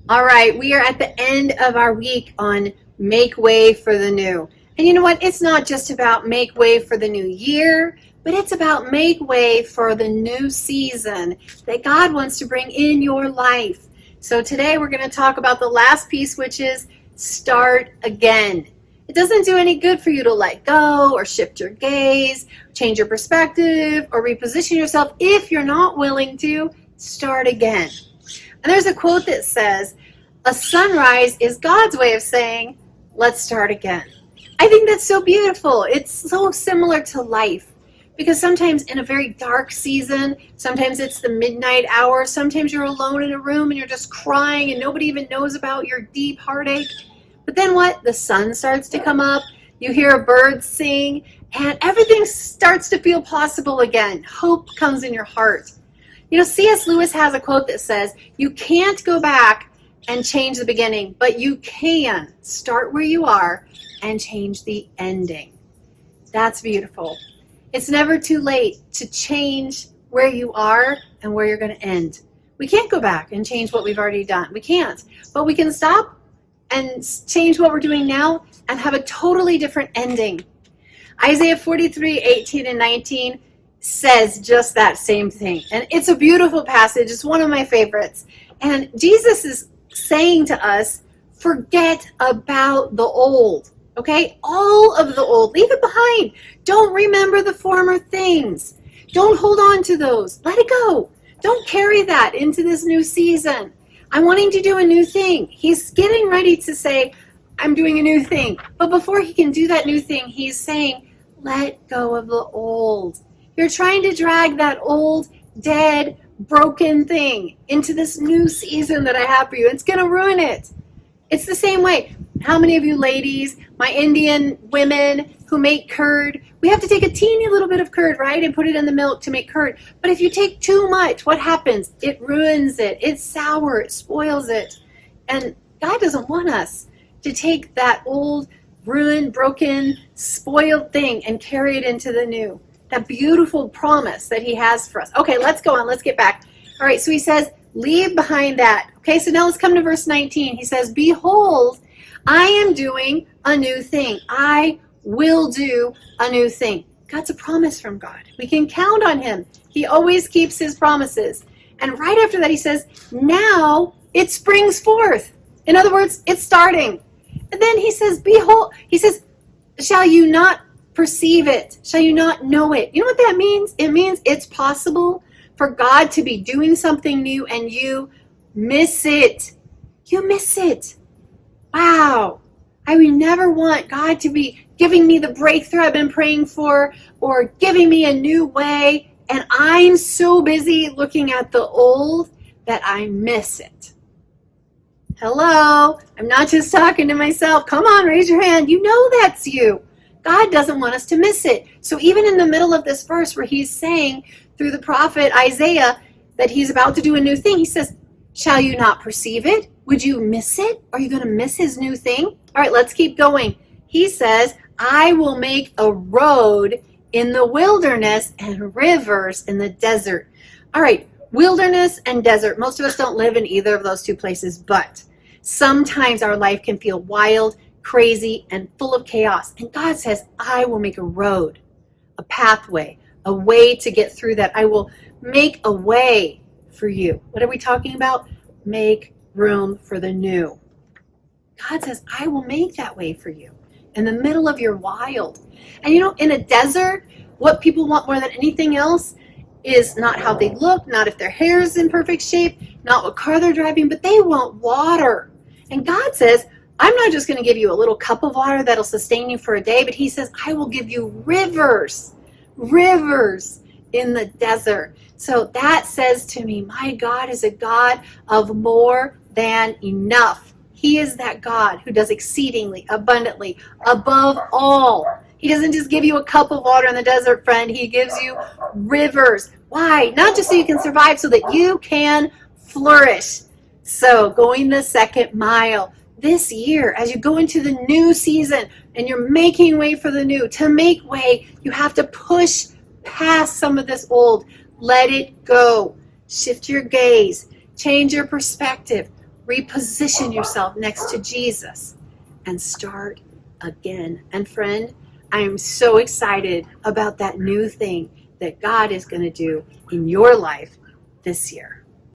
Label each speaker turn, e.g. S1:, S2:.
S1: All right, we are at the end of our week on Make Way for the New. And you know what? It's not just about make way for the new year, but it's about make way for the new season that God wants to bring in your life. So today we're going to talk about the last piece, which is start again. It doesn't do any good for you to let go or shift your gaze, change your perspective, or reposition yourself if you're not willing to start again. And there's a quote that says, a sunrise is God's way of saying, let's start again. I think that's so beautiful. It's so similar to life. Because sometimes in a very dark season, sometimes it's the midnight hour, sometimes you're alone in a room and you're just crying and nobody even knows about your deep heartache. But then what? The sun starts to come up, you hear a bird sing, and everything starts to feel possible again. Hope comes in your heart. You know, C.S. Lewis has a quote that says, you can't go back and change the beginning, but you can start where you are and change the ending. That's beautiful. It's never too late to change where you are and where you're going to end. We can't go back and change what we've already done. We can't. But we can stop and change what we're doing now and have a totally different ending. Isaiah 43, 18 and 19 says just that same thing. And it's a beautiful passage. It's one of my favorites. And Jesus is saying to us, forget about the old. Okay? All of the old. Leave it behind. Don't remember the former things. Don't hold on to those. Let it go. Don't carry that into this new season. I'm wanting to do a new thing. He's getting ready to say, I'm doing a new thing. But before he can do that new thing, he's saying, let go of the old. You're trying to drag that old, dead, broken thing into this new season that I have for you. It's going to ruin it. It's the same way. How many of you ladies, my Indian women who make curd, we have to take a teeny little bit of curd, right, and put it in the milk to make curd. But if you take too much, what happens? It ruins it. It's sour. It spoils it. And God doesn't want us to take that old, ruined, broken, spoiled thing and carry it into the new. That beautiful promise that he has for us. Okay, let's go on. Let's get back. All right, so he says, leave behind that. Okay, so now let's come to verse 19. He says, behold, I am doing a new thing. I will do a new thing. God's a promise from God. We can count on him. He always keeps his promises. And right after that, he says, now it springs forth. In other words, it's starting. And then he says, behold, he says, shall you not perceive it? Shall you not know it? You know what that means? It means it's possible for God to be doing something new and you miss it. You miss it. Wow. I would never want God to be giving me the breakthrough I've been praying for or giving me a new way. And I'm so busy looking at the old that I miss it. Hello. I'm not just talking to myself. Come on, raise your hand. You know that's you. God doesn't want us to miss it. So even in the middle of this verse where he's saying through the prophet Isaiah that he's about to do a new thing, he says, shall you not perceive it? Would you miss it? Are you going to miss his new thing? All right, let's keep going. He says, I will make a road in the wilderness and rivers in the desert. All right, wilderness and desert. Most of us don't live in either of those two places, but sometimes our life can feel wild, crazy, and full of chaos. And God says, I will make a road, a pathway, a way to get through that. I will make a way for you. What are we talking about? Make room for the new. God says, I will make that way for you in the middle of your wild. And you know, in a desert, what people want more than anything else is not how they look, not if their hair is in perfect shape, not what car they're driving, but they want water. And God says, I'm not just going to give you a little cup of water that'll sustain you for a day, but he says, I will give you rivers in the desert. So that says to me, my God is a God of more than enough. He is that God who does exceedingly, abundantly, above all. He doesn't just give you a cup of water in the desert, friend. He gives you rivers. Why? Not just so you can survive, so that you can flourish. So going the second mile this year, as you go into the new season and you're making way for the new, to make way, you have to push past some of this old. Let it go. Shift your gaze. Change your perspective. reposition yourself next to Jesus, and start again. And friend, I am so excited about that new thing that God is going to do in your life this year.